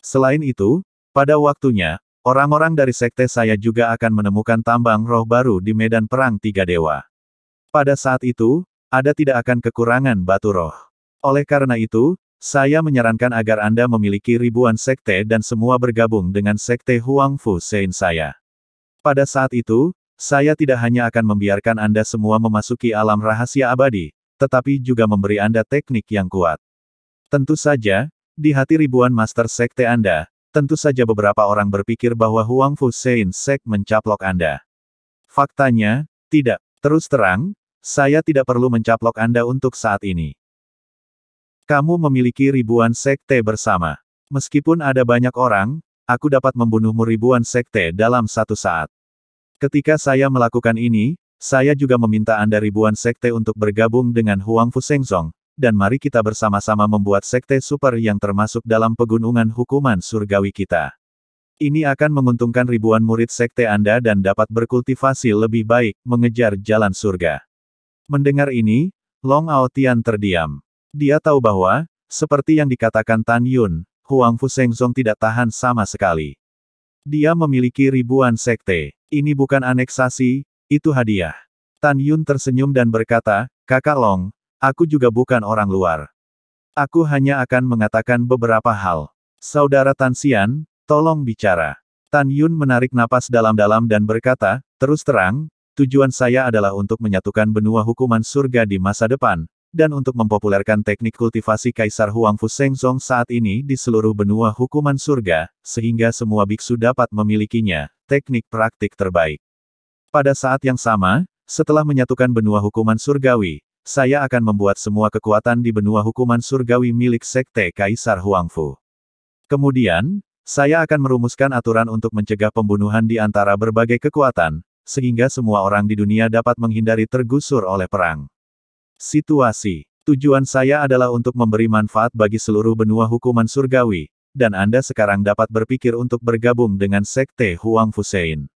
Selain itu, pada waktunya, orang-orang dari sekte saya juga akan menemukan tambang roh baru di medan perang 3 dewa. Pada saat itu, Anda tidak akan kekurangan batu roh. Oleh karena itu, saya menyarankan agar Anda memiliki ribuan sekte dan semua bergabung dengan sekte Huangfu Shein saya. Pada saat itu, saya tidak hanya akan membiarkan Anda semua memasuki alam rahasia abadi, tetapi juga memberi Anda teknik yang kuat. Tentu saja, di hati ribuan master sekte Anda, tentu saja beberapa orang berpikir bahwa Huangfu Shein Sek mencaplok Anda. Faktanya, tidak. Terus terang, saya tidak perlu mencaplok Anda untuk saat ini. Kamu memiliki ribuan sekte bersama. Meskipun ada banyak orang, aku dapat membunuhmu ribuan sekte dalam satu saat. Ketika saya melakukan ini, saya juga meminta Anda ribuan sekte untuk bergabung dengan Huangfu Shengzong, dan mari kita bersama-sama membuat sekte super yang termasuk dalam pegunungan hukuman surgawi kita. Ini akan menguntungkan ribuan murid sekte Anda dan dapat berkultivasi lebih baik, mengejar jalan surga. Mendengar ini, Long Aotian terdiam. Dia tahu bahwa, seperti yang dikatakan Tan Yun, Huangfu Shengzong tidak tahan sama sekali. Dia memiliki ribuan sekte. Ini bukan aneksasi, itu hadiah. Tan Yun tersenyum dan berkata, Kakak Long, aku juga bukan orang luar. Aku hanya akan mengatakan beberapa hal. Saudara Tan Xian, tolong bicara. Tan Yun menarik napas dalam-dalam dan berkata, terus terang, tujuan saya adalah untuk menyatukan benua hukuman surga di masa depan, dan untuk mempopulerkan teknik kultivasi Kaisar Huangfu Shengzong saat ini di seluruh benua hukuman surga, sehingga semua biksu dapat memilikinya, teknik praktik terbaik. Pada saat yang sama, setelah menyatukan benua hukuman surgawi, saya akan membuat semua kekuatan di benua hukuman surgawi milik Sekte Kaisar Huangfu. Kemudian, saya akan merumuskan aturan untuk mencegah pembunuhan di antara berbagai kekuatan, sehingga semua orang di dunia dapat menghindari tergusur oleh perang. Situasi. Tujuan saya adalah untuk memberi manfaat bagi seluruh benua hukuman surgawi, dan Anda sekarang dapat berpikir untuk bergabung dengan Sekte Huangfu Shein.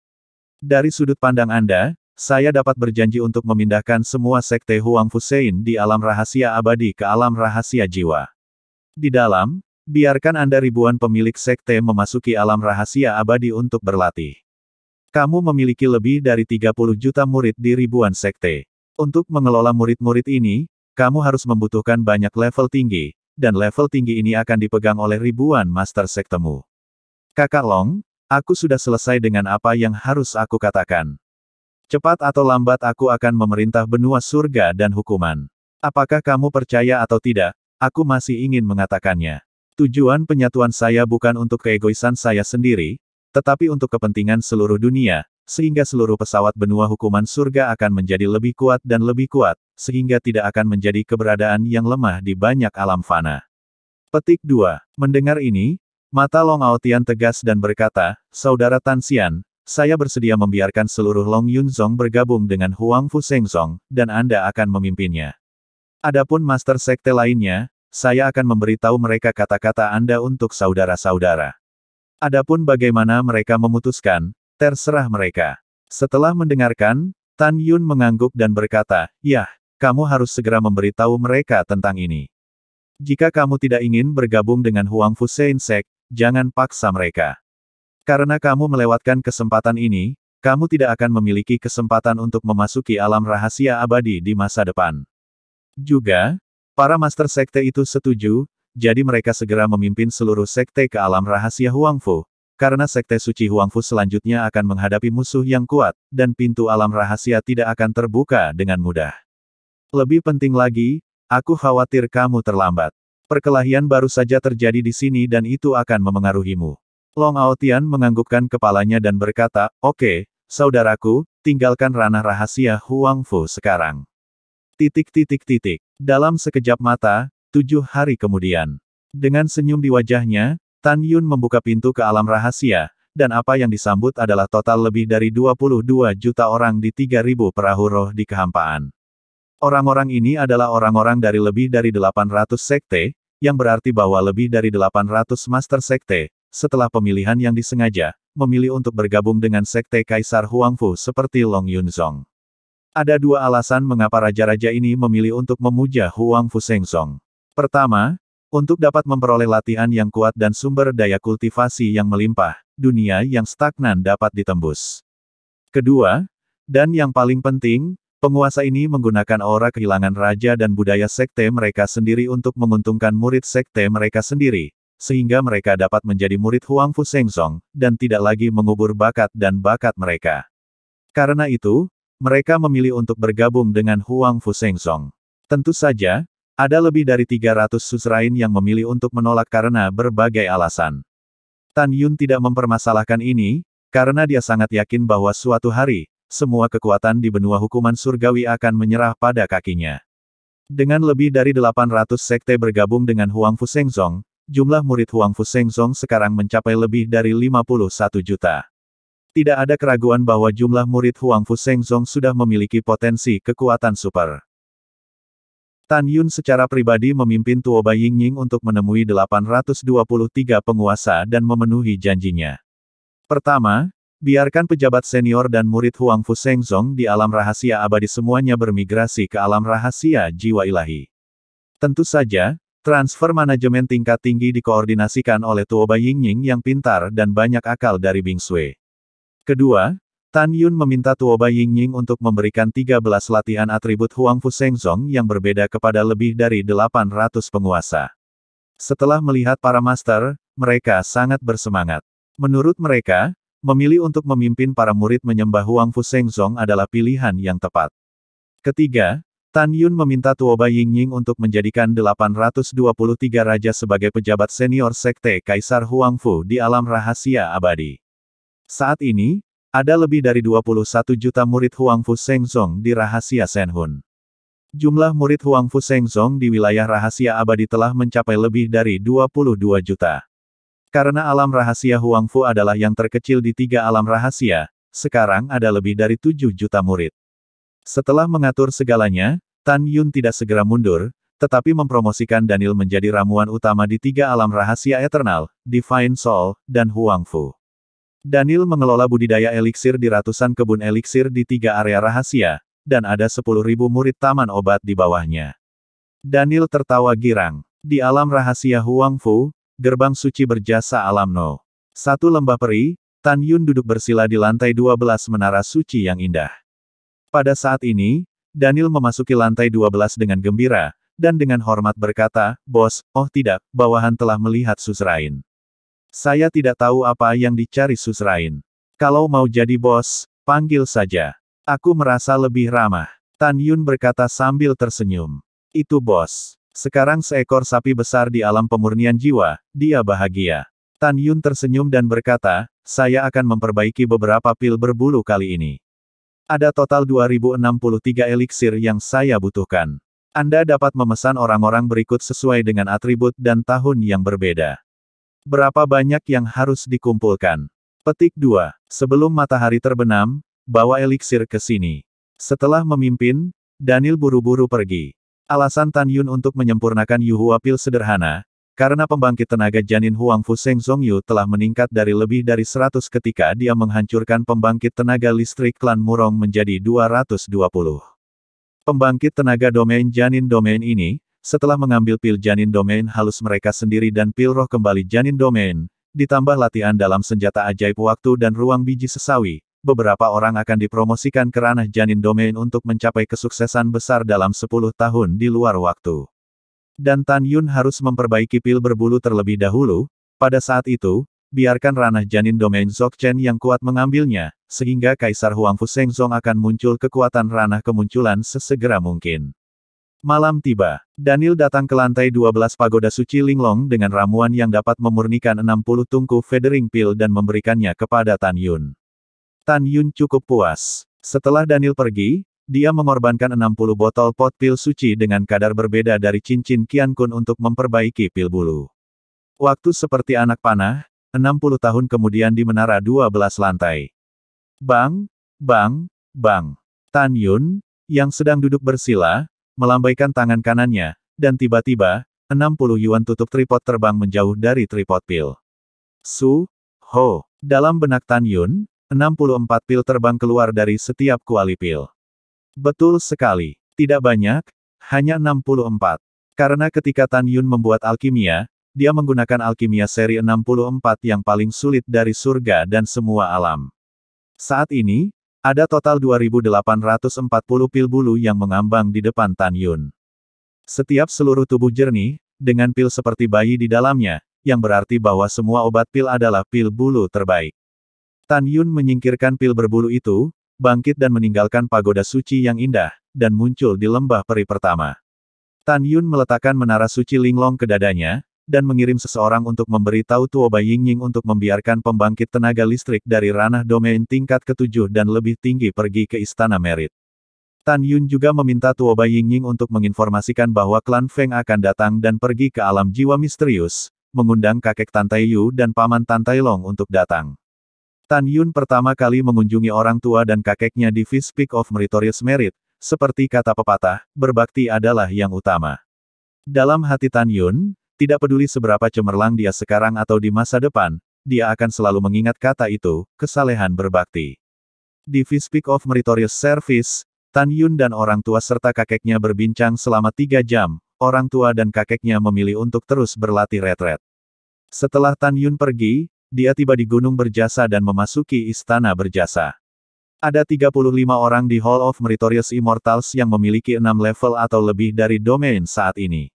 Dari sudut pandang Anda, saya dapat berjanji untuk memindahkan semua Sekte Huangfu Shein di alam rahasia abadi ke alam rahasia jiwa. Di dalam, biarkan Anda ribuan pemilik sekte memasuki alam rahasia abadi untuk berlatih. Kamu memiliki lebih dari 30 juta murid di ribuan sekte. Untuk mengelola murid-murid ini, kamu harus membutuhkan banyak level tinggi, dan level tinggi ini akan dipegang oleh ribuan master sektemu. Kakak Long, aku sudah selesai dengan apa yang harus aku katakan. Cepat atau lambat aku akan memerintah benua surga dan hukuman. Apakah kamu percaya atau tidak, aku masih ingin mengatakannya. Tujuan penyatuan saya bukan untuk keegoisan saya sendiri, tetapi untuk kepentingan seluruh dunia, sehingga seluruh pesawat benua hukuman surga akan menjadi lebih kuat dan lebih kuat, sehingga tidak akan menjadi keberadaan yang lemah di banyak alam fana. Petik 2. Mendengar ini, mata Long Aotian tegas dan berkata, Saudara Tan Xian, saya bersedia membiarkan seluruh Long Yunzong bergabung dengan Huangfu Shengzong, dan Anda akan memimpinnya. Adapun master sekte lainnya, saya akan memberitahu mereka kata-kata Anda untuk saudara-saudara. Adapun bagaimana mereka memutuskan, terserah mereka. Setelah mendengarkan, Tan Yun mengangguk dan berkata, Yah, kamu harus segera memberitahu mereka tentang ini. Jika kamu tidak ingin bergabung dengan Huang Fusein Sect, jangan paksa mereka. Karena kamu melewatkan kesempatan ini, kamu tidak akan memiliki kesempatan untuk memasuki alam rahasia abadi di masa depan. Juga, para master sekte itu setuju, jadi mereka segera memimpin seluruh sekte ke alam rahasia Huangfu, karena sekte suci Huangfu selanjutnya akan menghadapi musuh yang kuat, dan pintu alam rahasia tidak akan terbuka dengan mudah. Lebih penting lagi, aku khawatir kamu terlambat. Perkelahian baru saja terjadi di sini dan itu akan memengaruhimu. Long Aotian menganggukkan kepalanya dan berkata, "Oke, saudaraku, tinggalkan ranah rahasia Huangfu sekarang." Dalam sekejap mata, 7 hari kemudian. Dengan senyum di wajahnya, Tan Yun membuka pintu ke alam rahasia, dan apa yang disambut adalah total lebih dari 22 juta orang di 3.000 perahu roh di kehampaan. Orang-orang ini adalah orang-orang dari lebih dari 800 sekte, yang berarti bahwa lebih dari 800 master sekte, setelah pemilihan yang disengaja, memilih untuk bergabung dengan sekte Kaisar Huangfu seperti Long Yunzong. Ada 2 alasan mengapa raja-raja ini memilih untuk memuja Huang Fusengzong. Pertama, untuk dapat memperoleh latihan yang kuat dan sumber daya kultivasi yang melimpah, dunia yang stagnan dapat ditembus. Kedua, dan yang paling penting, penguasa ini menggunakan aura kehilangan raja dan budaya sekte mereka sendiri untuk menguntungkan murid sekte mereka sendiri, sehingga mereka dapat menjadi murid Huang Fusengzong, dan tidak lagi mengubur bakat dan bakat mereka. Karena itu, mereka memilih untuk bergabung dengan Huang Fusengzong. Tentu saja, ada lebih dari 300 suzerain yang memilih untuk menolak karena berbagai alasan. Tan Yun tidak mempermasalahkan ini, karena dia sangat yakin bahwa suatu hari, semua kekuatan di benua hukuman surgawi akan menyerah pada kakinya. Dengan lebih dari 800 sekte bergabung dengan Huang Fusengzong, jumlah murid Huang Fusengzong sekarang mencapai lebih dari 51 juta. Tidak ada keraguan bahwa jumlah murid Huang Fusengzong sudah memiliki potensi kekuatan super. Tan Yun secara pribadi memimpin Tuoba Yingying untuk menemui 823 penguasa dan memenuhi janjinya. Pertama, biarkan pejabat senior dan murid Huang Fusengzong di alam rahasia abadi semuanya bermigrasi ke alam rahasia jiwa ilahi. Tentu saja, transfer manajemen tingkat tinggi dikoordinasikan oleh Tuoba Yingying yang pintar dan banyak akal dari Bing Sui. Kedua, Tan Yun meminta Tuoba Yingying untuk memberikan 13 latihan atribut Huang Fusengzong yang berbeda kepada lebih dari 800 penguasa. Setelah melihat para master, mereka sangat bersemangat. Menurut mereka, memilih untuk memimpin para murid menyembah Huang Fusengzong adalah pilihan yang tepat. Ketiga, Tan Yun meminta Tuoba Yingying untuk menjadikan 823 raja sebagai pejabat senior sekte Kaisar Huangfu di alam rahasia abadi. Saat ini, ada lebih dari 21 juta murid Huang Fusengzong di rahasia Shenhun. Jumlah murid Huang Fusengzong di wilayah rahasia abadi telah mencapai lebih dari 22 juta. Karena alam rahasia Huangfu adalah yang terkecil di 3 alam rahasia, sekarang ada lebih dari 7 juta murid. Setelah mengatur segalanya, Tan Yun tidak segera mundur, tetapi mempromosikan Daniel menjadi ramuan utama di 3 alam rahasia eternal, Divine Soul, dan Huangfu. Daniel mengelola budidaya eliksir di ratusan kebun eliksir di 3 area rahasia, dan ada 10.000 murid taman obat di bawahnya. Daniel tertawa girang. Di alam rahasia Huangfu, gerbang suci berjasa alam No. 1 lembah peri, Tan Yun duduk bersila di lantai 12 menara suci yang indah. Pada saat ini, Daniel memasuki lantai 12 dengan gembira, dan dengan hormat berkata, "Bos, oh tidak, bawahan telah melihat suzerain. Saya tidak tahu apa yang dicari suzerain. Kalau mau jadi bos, panggil saja. Aku merasa lebih ramah." Tan Yun berkata sambil tersenyum. "Itu bos. Sekarang seekor sapi besar di alam pemurnian jiwa, dia bahagia." Tan Yun tersenyum dan berkata, "Saya akan memperbaiki beberapa pil berbulu kali ini. Ada total 2063 eliksir yang saya butuhkan. Anda dapat memesan orang-orang berikut sesuai dengan atribut dan tahun yang berbeda. Berapa banyak yang harus dikumpulkan?" Petik 2. Sebelum matahari terbenam, bawa eliksir ke sini. Setelah memimpin, Daniel buru-buru pergi. Alasan Tan Yun untuk menyempurnakan Yuhua pil sederhana, karena pembangkit tenaga janin Huang Fusengzong Yu telah meningkat dari lebih dari 100 ketika dia menghancurkan pembangkit tenaga listrik klan Murong menjadi 220. Pembangkit tenaga domain janin domain ini, setelah mengambil pil janin domain halus mereka sendiri dan pil roh kembali janin domain, ditambah latihan dalam senjata ajaib waktu dan ruang biji sesawi, beberapa orang akan dipromosikan ke ranah janin domain untuk mencapai kesuksesan besar dalam 10 tahun di luar waktu. Dan Tan Yun harus memperbaiki pil berbulu terlebih dahulu, pada saat itu, biarkan ranah janin domain Dzogchen yang kuat mengambilnya, sehingga Kaisar Huangfu Shengzong akan muncul kekuatan ranah kemunculan sesegera mungkin. Malam tiba. Daniel datang ke lantai 12 pagoda suci Linglong dengan ramuan yang dapat memurnikan 60 tungku feathering pil dan memberikannya kepada Tan Yun. Tan Yun cukup puas. Setelah Daniel pergi, dia mengorbankan 60 botol pot pil suci dengan kadar berbeda dari cincin Qian Kun untuk memperbaiki pil bulu. Waktu seperti anak panah, 60 tahun kemudian di menara 12 lantai. Bang, bang, bang. Tan Yun, yang sedang duduk bersila, melambaikan tangan kanannya, dan tiba-tiba, 60 yuan tutup tripod terbang menjauh dari tripod pil. Su, ho, dalam benak Tan Yun, 64 pil terbang keluar dari setiap kuali pil. Betul sekali. Tidak banyak, hanya 64. Karena ketika Tan Yun membuat alkimia, dia menggunakan alkimia seri 64 yang paling sulit dari surga dan semua alam. Saat ini, ada total 2.840 pil bulu yang mengambang di depan Tan Yun. Setiap seluruh tubuh jernih, dengan pil seperti bayi di dalamnya, yang berarti bahwa semua obat pil adalah pil bulu terbaik. Tan Yun menyingkirkan pil berbulu itu, bangkit dan meninggalkan pagoda suci yang indah, dan muncul di lembah peri pertama. Tan Yun meletakkan menara suci Linglong ke dadanya, dan mengirim seseorang untuk memberi tahu Tuoba Yingying untuk membiarkan pembangkit tenaga listrik dari ranah domain tingkat ke-7 dan lebih tinggi pergi ke Istana Merit. Tan Yun juga meminta Tuoba Yingying untuk menginformasikan bahwa klan Feng akan datang dan pergi ke alam jiwa misterius, mengundang kakek Tan Taiyu dan paman Tan Tailong untuk datang. Tan Yun pertama kali mengunjungi orang tua dan kakeknya di Fifth Peak of Meritorious Merit, seperti kata pepatah, berbakti adalah yang utama. Dalam hati Tan Yun, tidak peduli seberapa cemerlang dia sekarang atau di masa depan, dia akan selalu mengingat kata itu, kesalehan berbakti. Di Fifth Peak of Meritorious Service, Tan Yun dan orang tua serta kakeknya berbincang selama 3 jam, orang tua dan kakeknya memilih untuk terus berlatih retret. Setelah Tan Yun pergi, dia tiba di Gunung Berjasa dan memasuki Istana Berjasa. Ada 35 orang di Hall of Meritorious Immortals yang memiliki 6 level atau lebih dari domain saat ini.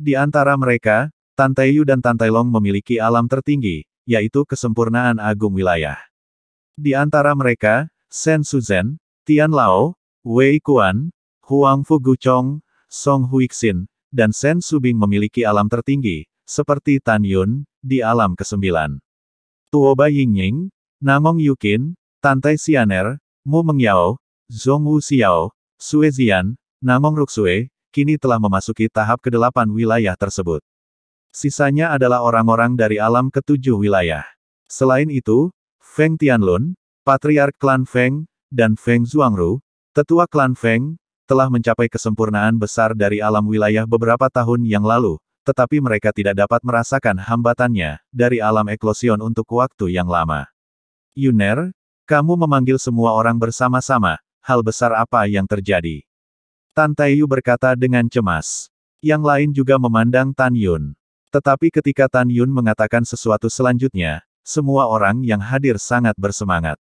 Di antara mereka, Tan Taiyu dan Tan Tailong memiliki alam tertinggi, yaitu kesempurnaan agung wilayah. Di antara mereka, Shen Suzhen, Tian Lao, Wei Kuan, Huang Fu Guchong, Song Huixin, dan Shen Subing memiliki alam tertinggi, seperti Tan Yun, di alam ke-9. Tuoba Yingying, Nangong Yukin, Tantai Xianer, Mu Mengyao, Zhong Wu Xiao, Sue Zian, Nangong Ruxue, kini telah memasuki tahap ke-8 wilayah tersebut. Sisanya adalah orang-orang dari alam ke-7 wilayah. Selain itu, Feng Tianlun, Patriark Klan Feng, dan Feng Zhuangru, Tetua Klan Feng, telah mencapai kesempurnaan besar dari alam wilayah beberapa tahun yang lalu, tetapi mereka tidak dapat merasakan hambatannya, dari alam eklosion untuk waktu yang lama. Yuner, kamu memanggil semua orang bersama-sama, hal besar apa yang terjadi? Tan Taiyu berkata dengan cemas. Yang lain juga memandang Tan Yun. Tetapi ketika Tan Yun mengatakan sesuatu selanjutnya, semua orang yang hadir sangat bersemangat.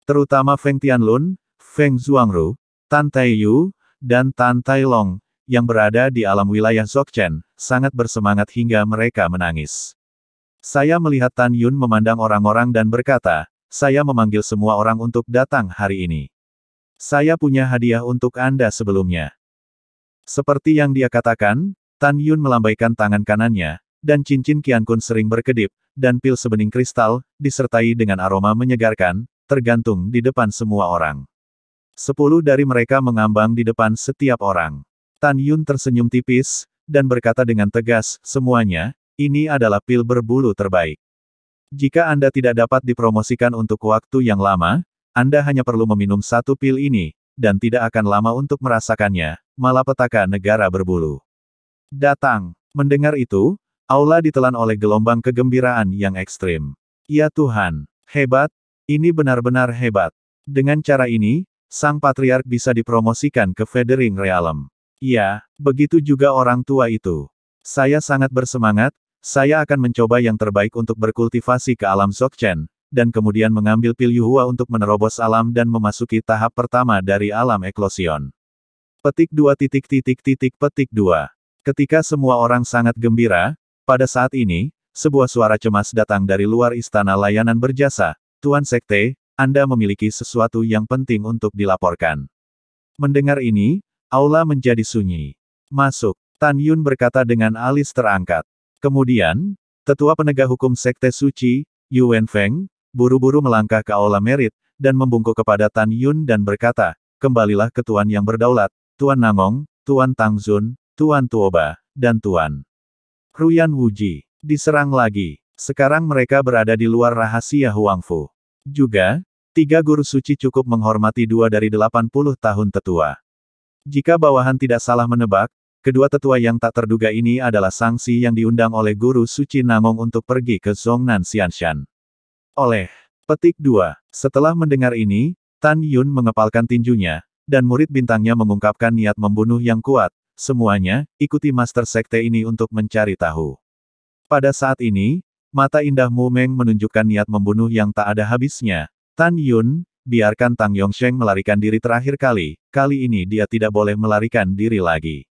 Terutama Feng Tianlun, Feng Zhuangru, Tan Taiyu, dan Tan Tailong, yang berada di alam wilayah Dzogchen, sangat bersemangat hingga mereka menangis. Saya melihat Tan Yun memandang orang-orang dan berkata, saya memanggil semua orang untuk datang hari ini. Saya punya hadiah untuk Anda sebelumnya. Seperti yang dia katakan, Tan Yun melambaikan tangan kanannya, dan cincin Qian Kun sering berkedip, dan pil sebening kristal, disertai dengan aroma menyegarkan, tergantung di depan semua orang. 10 dari mereka mengambang di depan setiap orang. Tan Yun tersenyum tipis, dan berkata dengan tegas, semuanya, ini adalah pil berbulu terbaik. Jika Anda tidak dapat dipromosikan untuk waktu yang lama, Anda hanya perlu meminum 1 pil ini, dan tidak akan lama untuk merasakannya, malapetaka negara berbulu. Datang. Mendengar itu, aula ditelan oleh gelombang kegembiraan yang ekstrim. Ya Tuhan, hebat, ini benar-benar hebat. Dengan cara ini, sang patriark bisa dipromosikan ke Feathering Realm. Ya, begitu juga orang tua itu. Saya sangat bersemangat, saya akan mencoba yang terbaik untuk berkultivasi ke alam Dzogchen, dan kemudian mengambil pil Yuhua untuk menerobos alam dan memasuki tahap pertama dari alam eklosion. Petik 2. Petik 2. Ketika semua orang sangat gembira, pada saat ini, sebuah suara cemas datang dari luar istana layanan berjasa. Tuan Sekte, Anda memiliki sesuatu yang penting untuk dilaporkan. Mendengar ini, aula menjadi sunyi. Masuk, Tan Yun berkata dengan alis terangkat. Kemudian, tetua penegak hukum Sekte Suci, Yu Wenfeng, buru-buru melangkah ke aula merit, dan membungkuk kepada Tan Yun dan berkata, kembalilah ke Tuan yang berdaulat, Tuan Nangong, Tuan Tangzun, Tuan Tuoba, dan Tuan Ruyan Wuji. Diserang lagi. Sekarang mereka berada di luar rahasia Huangfu. Juga, 3 guru suci cukup menghormati 2 dari 80 tahun tetua. Jika bawahan tidak salah menebak, kedua tetua yang tak terduga ini adalah sanksi yang diundang oleh guru suci Nangong untuk pergi ke Zhongnan Xianshan. Petik 2. Setelah mendengar ini, Tan Yun mengepalkan tinjunya, dan murid bintangnya mengungkapkan niat membunuh yang kuat. Semuanya, ikuti Master Sekte ini untuk mencari tahu. Pada saat ini, mata indah Mu Meng menunjukkan niat membunuh yang tak ada habisnya. Tan Yun, biarkan Tang Yongsheng melarikan diri terakhir kali ini dia tidak boleh melarikan diri lagi.